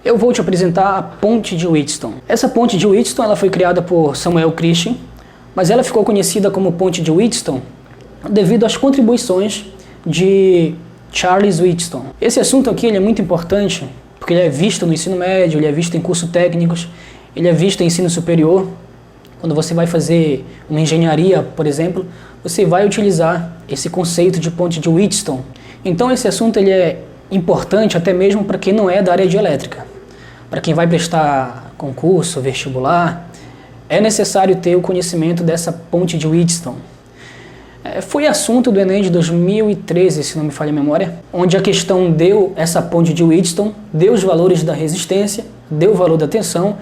Eu vou te apresentar a ponte de Wheatstone. Essa ponte de Wheatstone ela foi criada por Samuel Christian, mas ela ficou conhecida como ponte de Wheatstone devido às contribuições de Charles Wheatstone. Esse assunto aqui ele é muito importante porque ele é visto no ensino médio, ele é visto em cursos técnicos, ele é visto em ensino superior. Quando você vai fazer uma engenharia, por exemplo, você vai utilizar esse conceito de ponte de Wheatstone. Então esse assunto ele é importante até mesmo para quem não é da área de elétrica. Para quem vai prestar concurso, vestibular, é necessário ter o conhecimento dessa ponte de Wheatstone. Foi assunto do Enem de 2013, se não me falha a memória, onde a questão deu essa ponte de Wheatstone, deu os valores da resistência, deu o valor da tensão,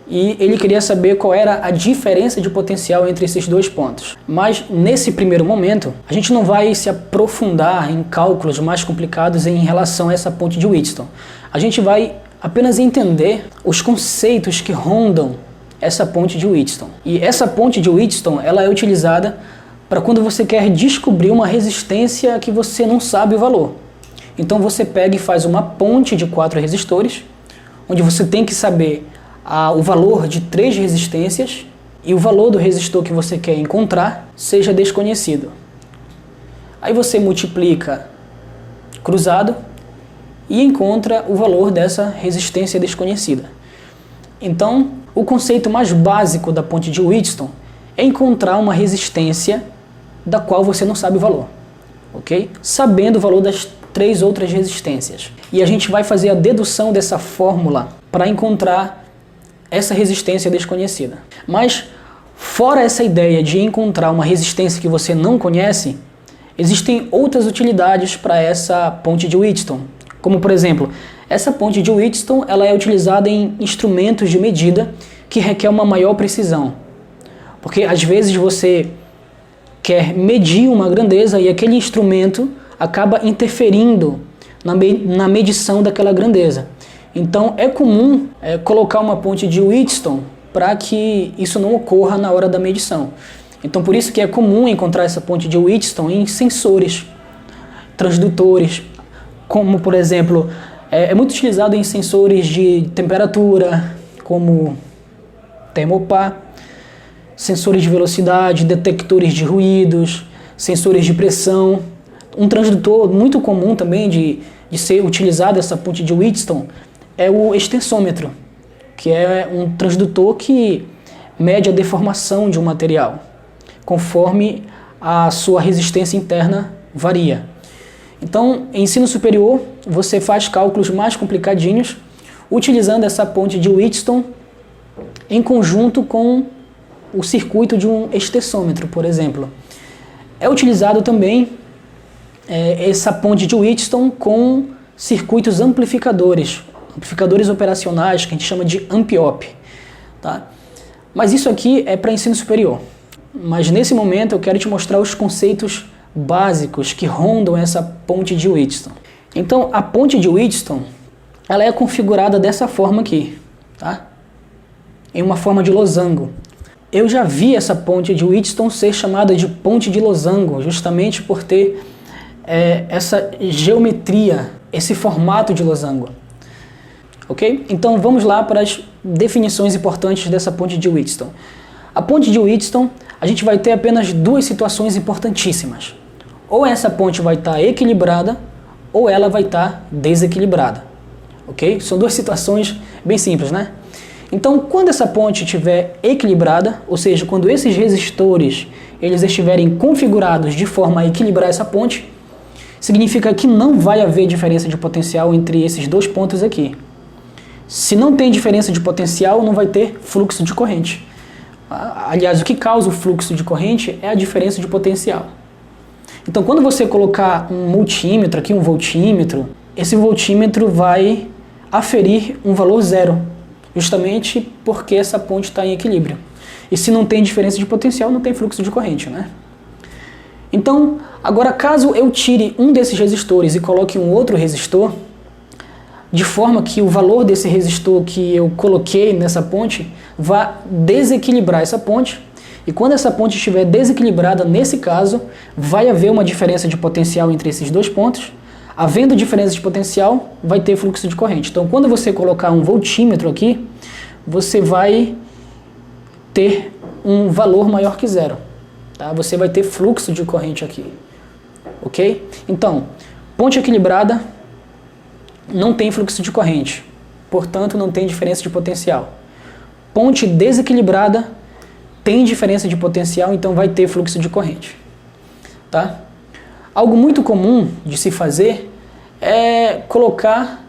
e ele queria saber qual era a diferença de potencial entre esses dois pontos. Mas nesse primeiro momento, a gente não vai se aprofundar em cálculos mais complicados em relação a essa ponte de Wheatstone. A gente vai apenas entender os conceitos que rondam essa ponte de Wheatstone. E essa ponte de Wheatstone ela é utilizada para quando você quer descobrir uma resistência que você não sabe o valor. Então você pega e faz uma ponte de 4 resistores, onde você tem que saber o valor de 3 resistências e o valor do resistor que você quer encontrar seja desconhecido. Aí você multiplica cruzado e encontra o valor dessa resistência desconhecida. Então, o conceito mais básico da ponte de Wheatstone é encontrar uma resistência da qual você não sabe o valor, ok? Sabendo o valor das 3 outras resistências. E a gente vai fazer a dedução dessa fórmula para encontrar essa resistência desconhecida. Mas, fora essa ideia de encontrar uma resistência que você não conhece, existem outras utilidades para essa ponte de Wheatstone. Como, por exemplo, essa ponte de Wheatstone ela é utilizada em instrumentos de medida que requer uma maior precisão. Porque, às vezes, você quer medir uma grandeza e aquele instrumento acaba interferindo na medição daquela grandeza. Então é comum colocar uma ponte de Wheatstone para que isso não ocorra na hora da medição. Então por isso que é comum encontrar essa ponte de Wheatstone em sensores, transdutores, como por exemplo, é muito utilizado em sensores de temperatura, como termopar, sensores de velocidade, detectores de ruídos, sensores de pressão. Um transdutor muito comum também de ser utilizado essa ponte de Wheatstone é o extensômetro, que é um transdutor que mede a deformação de um material, conforme a sua resistência interna varia. Então, em ensino superior, você faz cálculos mais complicadinhos, utilizando essa ponte de Wheatstone em conjunto com o circuito de um extensômetro, por exemplo. É utilizado também essa ponte de Wheatstone com circuitos amplificadores operacionais, que a gente chama de amp-op, tá? Mas isso aqui é para ensino superior. Mas nesse momento eu quero te mostrar os conceitos básicos que rondam essa ponte de Wheatstone. Então a ponte de Wheatstone ela é configurada dessa forma aqui, tá? Em uma forma de losango. Eu já vi essa ponte de Wheatstone ser chamada de ponte de losango, justamente por ter essa geometria, esse formato de losango. Ok? Então vamos lá para as definições importantes dessa ponte de Wheatstone. A ponte de Wheatstone, a gente vai ter apenas 2 situações importantíssimas. Ou essa ponte vai estar equilibrada, ou ela vai estar desequilibrada. Ok? São 2 situações bem simples, né? Então, quando essa ponte estiver equilibrada, ou seja, quando esses resistores eles estiverem configurados de forma a equilibrar essa ponte, significa que não vai haver diferença de potencial entre esses 2 pontos aqui. Se não tem diferença de potencial, não vai ter fluxo de corrente. Aliás, o que causa o fluxo de corrente é a diferença de potencial. Então, quando você colocar um multímetro aqui, um voltímetro, esse voltímetro vai aferir um valor 0, justamente porque essa ponte está em equilíbrio. E se não tem diferença de potencial, não tem fluxo de corrente, né? Então, agora caso eu tire um desses resistores e coloque um outro resistor, de forma que o valor desse resistor que eu coloquei nessa ponte vá desequilibrar essa ponte, e quando essa ponte estiver desequilibrada, nesse caso, vai haver uma diferença de potencial entre esses 2 pontos, Havendo diferença de potencial, vai ter fluxo de corrente. Então, quando você colocar um voltímetro aqui, você vai ter um valor maior que zero. Tá? Você vai ter fluxo de corrente aqui. Ok? Então, ponte equilibrada não tem fluxo de corrente. Portanto, não tem diferença de potencial. Ponte desequilibrada tem diferença de potencial, então vai ter fluxo de corrente. Tá? Algo muito comum de se fazer é colocar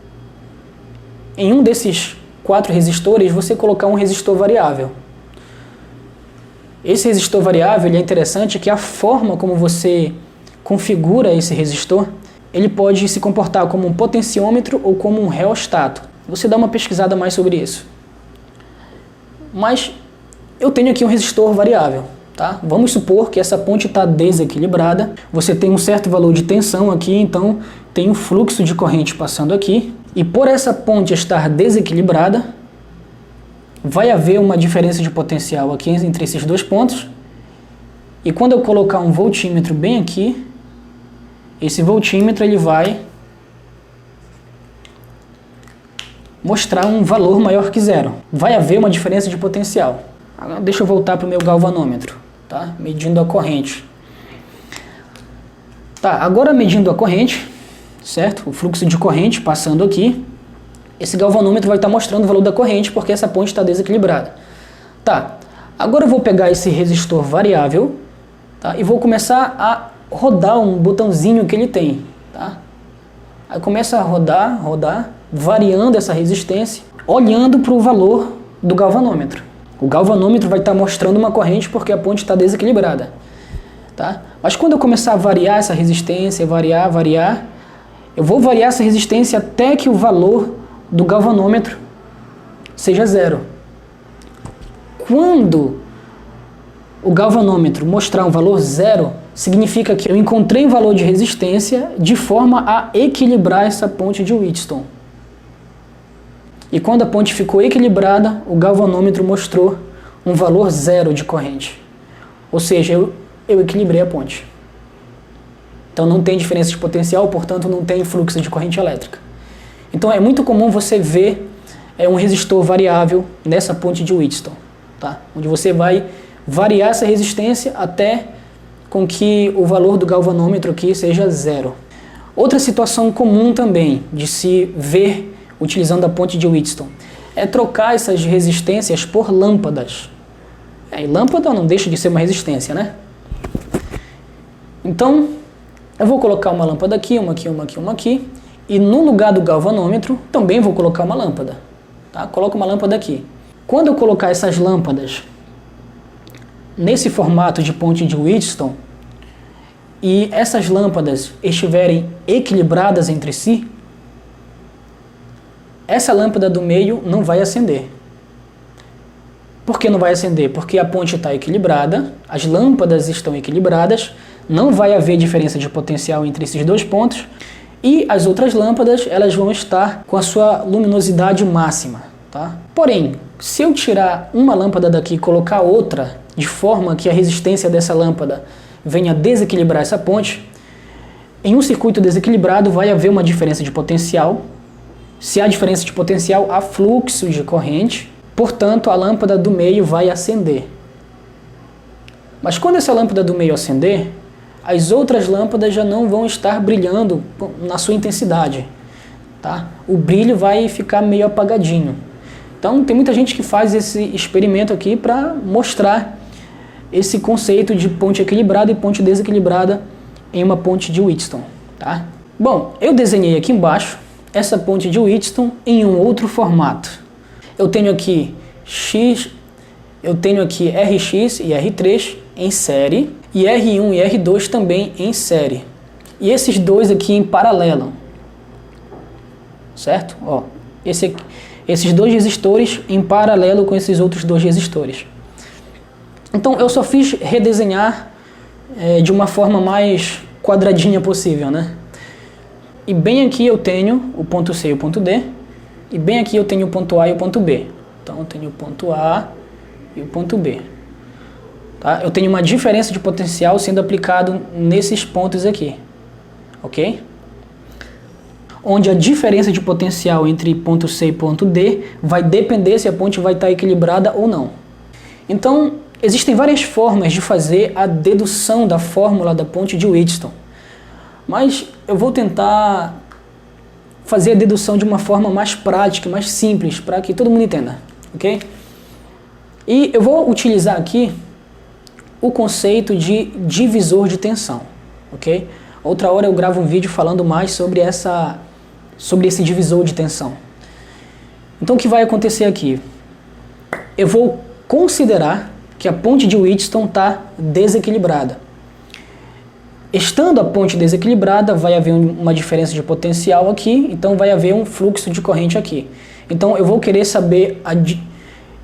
em um desses 4 resistores, você colocar um resistor variável. Esse resistor variável ele é interessante que a forma como você configura esse resistor, ele pode se comportar como um potenciômetro ou como um reostato. Você dá uma pesquisada mais sobre isso. Mas eu tenho aqui um resistor variável. Tá? Vamos supor que essa ponte está desequilibrada, você tem um certo valor de tensão aqui, então tem um fluxo de corrente passando aqui, e por essa ponte estar desequilibrada, vai haver uma diferença de potencial aqui entre esses dois pontos, e quando eu colocar um voltímetro bem aqui, esse voltímetro ele vai mostrar um valor maior que zero. Vai haver uma diferença de potencial. Agora, deixa eu voltar para o meu galvanômetro, tá? Medindo a corrente. Tá, agora medindo a corrente, certo? O fluxo de corrente passando aqui, esse galvanômetro vai estar mostrando o valor da corrente porque essa ponte está desequilibrada. Tá, agora eu vou pegar esse resistor variável, tá? E vou começar a rodar um botãozinho que ele tem, tá? Aí começa a rodar, variando essa resistência, olhando para o valor do galvanômetro. O galvanômetro vai estar mostrando uma corrente porque a ponte está desequilibrada. Tá? Mas quando eu começar a variar essa resistência, variar, eu vou variar essa resistência até que o valor do galvanômetro seja zero. Quando o galvanômetro mostrar um valor zero, significa que eu encontrei um valor de resistência de forma a equilibrar essa ponte de Wheatstone. E quando a ponte ficou equilibrada, o galvanômetro mostrou um valor zero de corrente. Ou seja, eu equilibrei a ponte. Então não tem diferença de potencial, portanto não tem fluxo de corrente elétrica. Então é muito comum você ver um resistor variável nessa ponte de Wheatstone, tá? Onde você vai variar essa resistência até com que o valor do galvanômetro aqui seja zero. Outra situação comum também de se ver utilizando a ponte de Wheatstone é trocar essas resistências por lâmpadas. E lâmpada não deixa de ser uma resistência, né? Então, eu vou colocar uma lâmpada aqui, uma aqui, e no lugar do galvanômetro também vou colocar uma lâmpada. Tá? Coloco uma lâmpada aqui. Quando eu colocar essas lâmpadas nesse formato de ponte de Wheatstone e essas lâmpadas estiverem equilibradas entre si, essa lâmpada do meio não vai acender. Por que não vai acender? Porque a ponte está equilibrada, as lâmpadas estão equilibradas, não vai haver diferença de potencial entre esses dois pontos e as outras lâmpadas elas vão estar com a sua luminosidade máxima. Tá? Porém, se eu tirar uma lâmpada daqui e colocar outra, de forma que a resistência dessa lâmpada venha desequilibrar essa ponte, em um circuito desequilibrado vai haver uma diferença de potencial. Se há diferença de potencial, há fluxo de corrente, portanto a lâmpada do meio vai acender. Mas quando essa lâmpada do meio acender, as outras lâmpadas já não vão estar brilhando na sua intensidade. Tá? O brilho vai ficar meio apagadinho. Então tem muita gente que faz esse experimento aqui para mostrar esse conceito de ponte equilibrada e ponte desequilibrada em uma ponte de Wheatstone. Tá? Bom, eu desenhei aqui embaixo essa ponte de Wheatstone em um outro formato. Eu tenho aqui RX e R3 em série e R1 e R2 também em série. E esses dois aqui em paralelo. Certo? Ó, esses dois resistores em paralelo com esses outros dois resistores. Então eu só fiz redesenhar de uma forma mais quadradinha possível, né? E bem aqui eu tenho o ponto C e o ponto D, e bem aqui eu tenho o ponto A e o ponto B. Então eu tenho o ponto A e o ponto B. Tá? Eu tenho uma diferença de potencial sendo aplicado nesses pontos aqui. Ok? onde a diferença de potencial entre ponto C e ponto D vai depender se a ponte vai estar equilibrada ou não. Então, existem várias formas de fazer a dedução da fórmula da ponte de Wheatstone, mas eu vou tentar fazer a dedução de uma forma mais prática, mais simples, para que todo mundo entenda, ok? E eu vou utilizar aqui o conceito de divisor de tensão, ok? Outra hora eu gravo um vídeo falando mais sobre esse divisor de tensão. Então o que vai acontecer aqui? Eu vou considerar que a ponte de Wheatstone está desequilibrada. Estando a ponte desequilibrada, vai haver uma diferença de potencial aqui, então vai haver um fluxo de corrente aqui. Então eu vou querer saber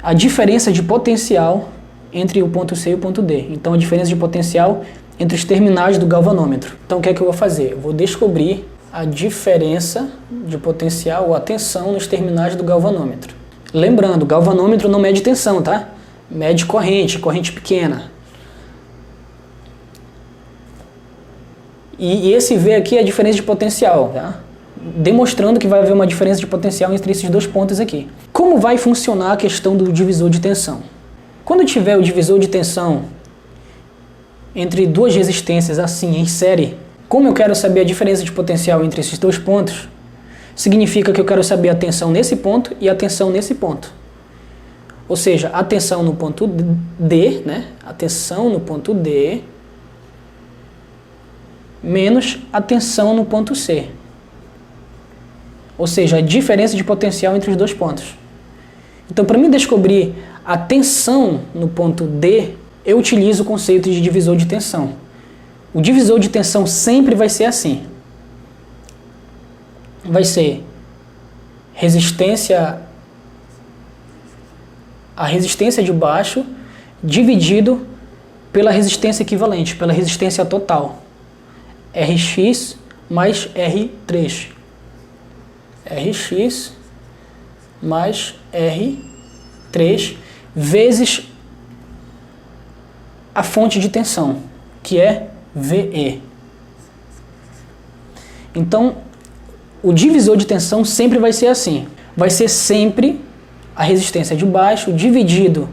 a diferença de potencial entre o ponto C e o ponto D. Então a diferença de potencial entre os terminais do galvanômetro. Então o que é que eu vou fazer? Eu vou descobrir a diferença de potencial ou a tensão nos terminais do galvanômetro. Lembrando, o galvanômetro não mede tensão, tá? Mede corrente pequena. E esse V aqui é a diferença de potencial, tá? Demonstrando que vai haver uma diferença de potencial entre esses dois pontos aqui. Como vai funcionar a questão do divisor de tensão? Quando tiver o divisor de tensão entre duas resistências assim, em série, como eu quero saber a diferença de potencial entre esses dois pontos, significa que eu quero saber a tensão nesse ponto e a tensão nesse ponto. Ou seja, a tensão no ponto D, né? A tensão no ponto D menos a tensão no ponto C. Ou seja, a diferença de potencial entre os dois pontos. Então, para mim descobrir a tensão no ponto D, eu utilizo o conceito de divisor de tensão. O divisor de tensão sempre vai ser assim. Vai ser a resistência de baixo dividido pela resistência equivalente, pela resistência total. Rx mais R3. Rx mais R3 vezes a fonte de tensão, que é VE. Então, o divisor de tensão sempre vai ser assim. Vai ser sempre a resistência de baixo dividido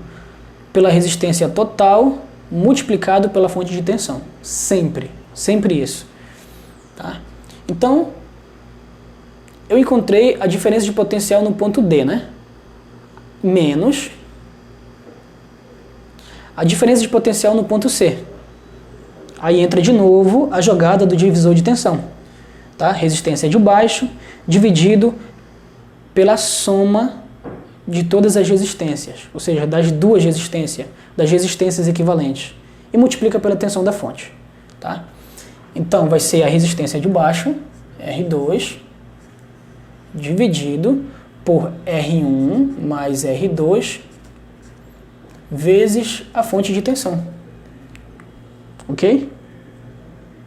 pela resistência total multiplicado pela fonte de tensão. Sempre. Sempre isso. Tá? Então, eu encontrei a diferença de potencial no ponto D, né? Menos a diferença de potencial no ponto C. Aí entra de novo a jogada do divisor de tensão. Tá? Resistência de baixo dividido pela soma de todas as resistências, ou seja, das duas resistências, das resistências equivalentes, e multiplica pela tensão da fonte. Tá? Então vai ser a resistência de baixo, R2, dividido por R1 mais R2, vezes a fonte de tensão. Ok?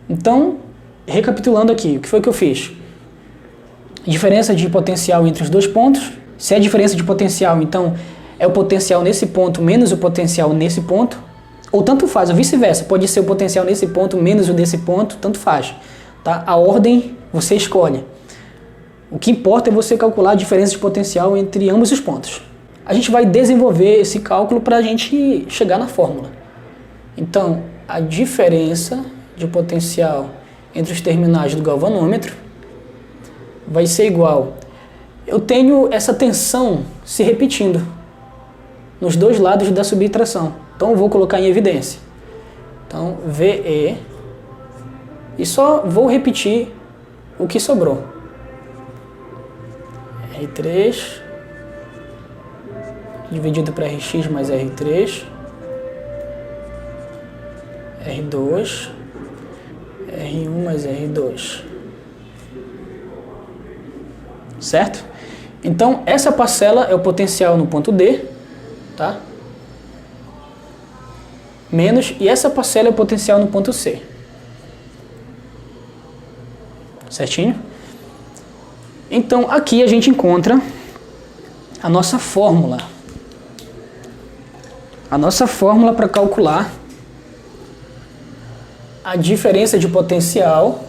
Então, recapitulando aqui, o que foi que eu fiz? Diferença de potencial entre os dois pontos. Se é a diferença de potencial, então é o potencial nesse ponto menos o potencial nesse ponto. Ou tanto faz, ou vice-versa. Pode ser o potencial nesse ponto menos o desse ponto, tanto faz. Tá? A ordem você escolhe. O que importa é você calcular a diferença de potencial entre ambos os pontos. A gente vai desenvolver esse cálculo para a gente chegar na fórmula. Então, a diferença de potencial entre os terminais do galvanômetro vai ser igual. Eu tenho essa tensão se repetindo nos dois lados da subtração. Então, eu vou colocar em evidência. Então, VE. E só vou repetir o que sobrou. R3 dividido por Rx mais R3, R2, R1 mais R2. Certo? Então, essa parcela é o potencial no ponto D, tá? Menos, e essa parcela é o potencial no ponto C. Certinho? Então, aqui a gente encontra a nossa fórmula. A nossa fórmula para calcular a diferença de potencial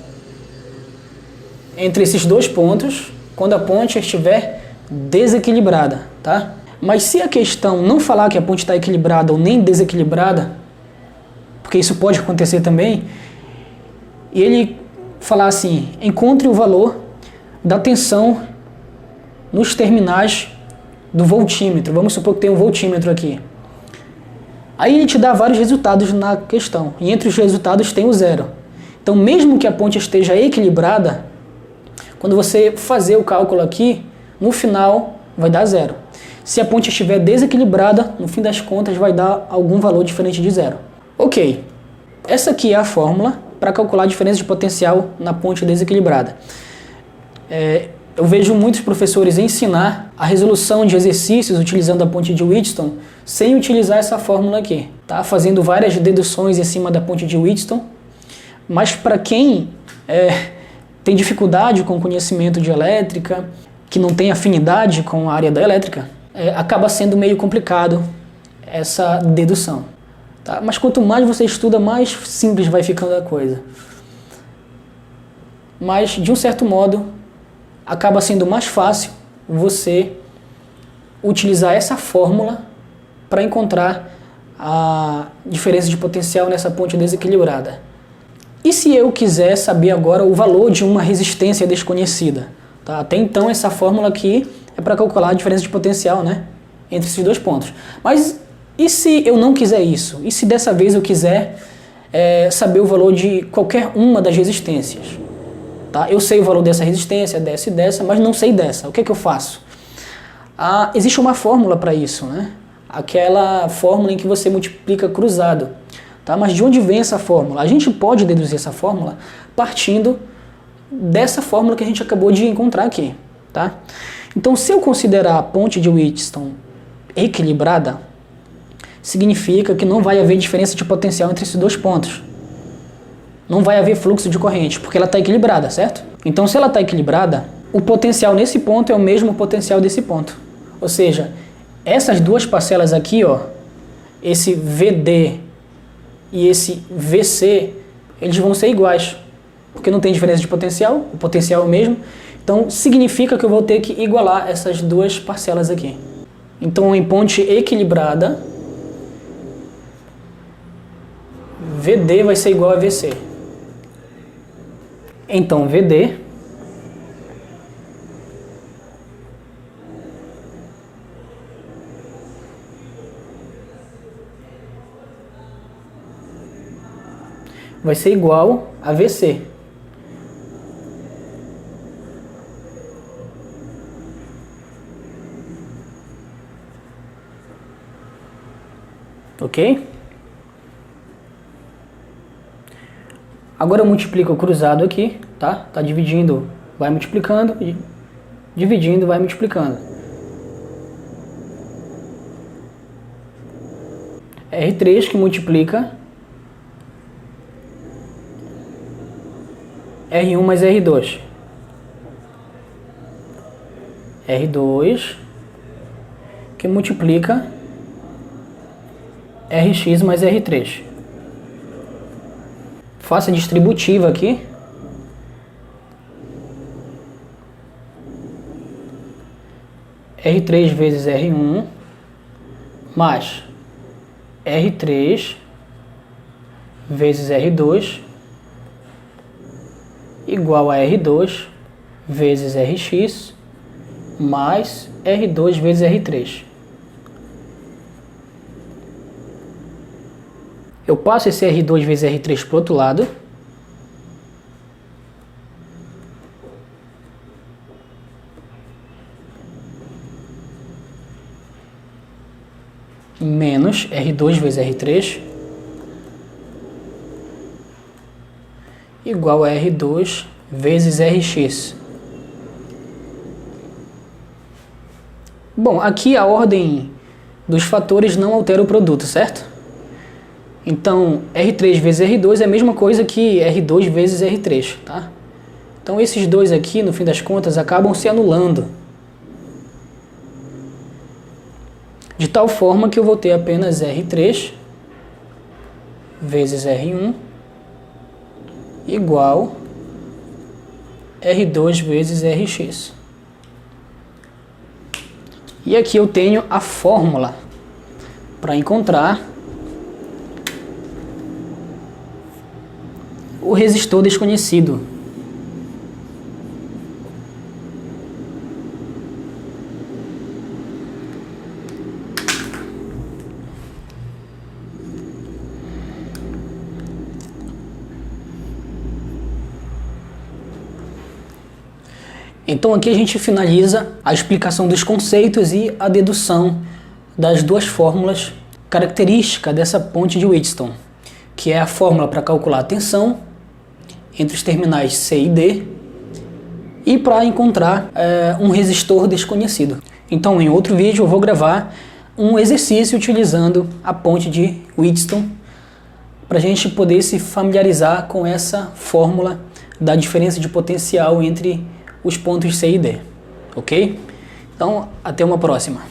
entre esses dois pontos quando a ponte estiver desequilibrada, tá? Mas se a questão não falar que a ponte está equilibrada ou nem desequilibrada, porque isso pode acontecer também, e ele falar assim, encontre o valor da tensão nos terminais do voltímetro. Vamos supor que tem um voltímetro aqui. Aí ele te dá vários resultados na questão, e entre os resultados tem o zero. Então, mesmo que a ponte esteja equilibrada, quando você fazer o cálculo aqui, no final vai dar zero. Se a ponte estiver desequilibrada, no fim das contas vai dar algum valor diferente de zero. Ok, essa aqui é a fórmula para calcular a diferença de potencial na ponte desequilibrada. Eu vejo muitos professores ensinar a resolução de exercícios utilizando a ponte de Wheatstone sem utilizar essa fórmula aqui, tá? Fazendo várias deduções em cima da ponte de Wheatstone, mas para quem tem dificuldade com o conhecimento de elétrica, que não tem afinidade com a área da elétrica, acaba sendo meio complicado essa dedução. Tá? Mas quanto mais você estuda, mais simples vai ficando a coisa. Mas, de um certo modo, acaba sendo mais fácil você utilizar essa fórmula para encontrar a diferença de potencial nessa ponte desequilibrada. E se eu quiser saber agora o valor de uma resistência desconhecida? Tá? Até então essa fórmula aqui é para calcular a diferença de potencial, né, entre esses dois pontos. Mas e se eu não quiser isso? E se dessa vez eu quiser saber o valor de qualquer uma das resistências? Tá? Eu sei o valor dessa resistência, dessa e dessa, mas não sei dessa. O que é que eu faço? Existe uma fórmula para isso, né? Aquela fórmula em que você multiplica cruzado. Tá? Mas de onde vem essa fórmula? A gente pode deduzir essa fórmula partindo dessa fórmula que a gente acabou de encontrar aqui. Tá? Então, se eu considerar a ponte de Wheatstone equilibrada, significa que não vai haver diferença de potencial entre esses dois pontos. Não vai haver fluxo de corrente, porque ela está equilibrada, certo? Então, se ela está equilibrada, o potencial nesse ponto é o mesmo potencial desse ponto. Ou seja, essas duas parcelas aqui, ó, esse VD e esse VC, eles vão ser iguais, porque não tem diferença de potencial, o potencial é o mesmo. Então, significa que eu vou ter que igualar essas duas parcelas aqui. Então, em ponte equilibrada, VD vai ser igual a VC. Então, VD vai ser igual a VC. Ok? Agora eu multiplico o cruzado aqui, tá? Tá dividindo, vai multiplicando, dividindo, vai multiplicando. R3 que multiplica R1 mais R2. R2 que multiplica Rx mais R3. Faça a distributiva aqui. R3 vezes R1 mais R3 vezes R2 igual a R2 vezes Rx mais R2 vezes R3. Eu passo esse R2 vezes R3 para o outro lado. Menos R2 vezes R3 igual a R2 vezes Rx. Bom, aqui a ordem dos fatores não altera o produto, certo? Então, R3 vezes R2 é a mesma coisa que R2 vezes R3, tá? Então, esses dois aqui, no fim das contas, acabam se anulando. De tal forma que eu vou ter apenas R3 vezes R1 igual R2 vezes Rx. E aqui eu tenho a fórmula para encontrar o resistor desconhecido. Então aqui a gente finaliza a explicação dos conceitos e a dedução das duas fórmulas características dessa ponte de Wheatstone, que é a fórmula para calcular a tensão entre os terminais C e D e para encontrar um resistor desconhecido. Então em outro vídeo eu vou gravar um exercício utilizando a ponte de Wheatstone para a gente poder se familiarizar com essa fórmula da diferença de potencial entre os pontos C e D, ok? Então, até uma próxima.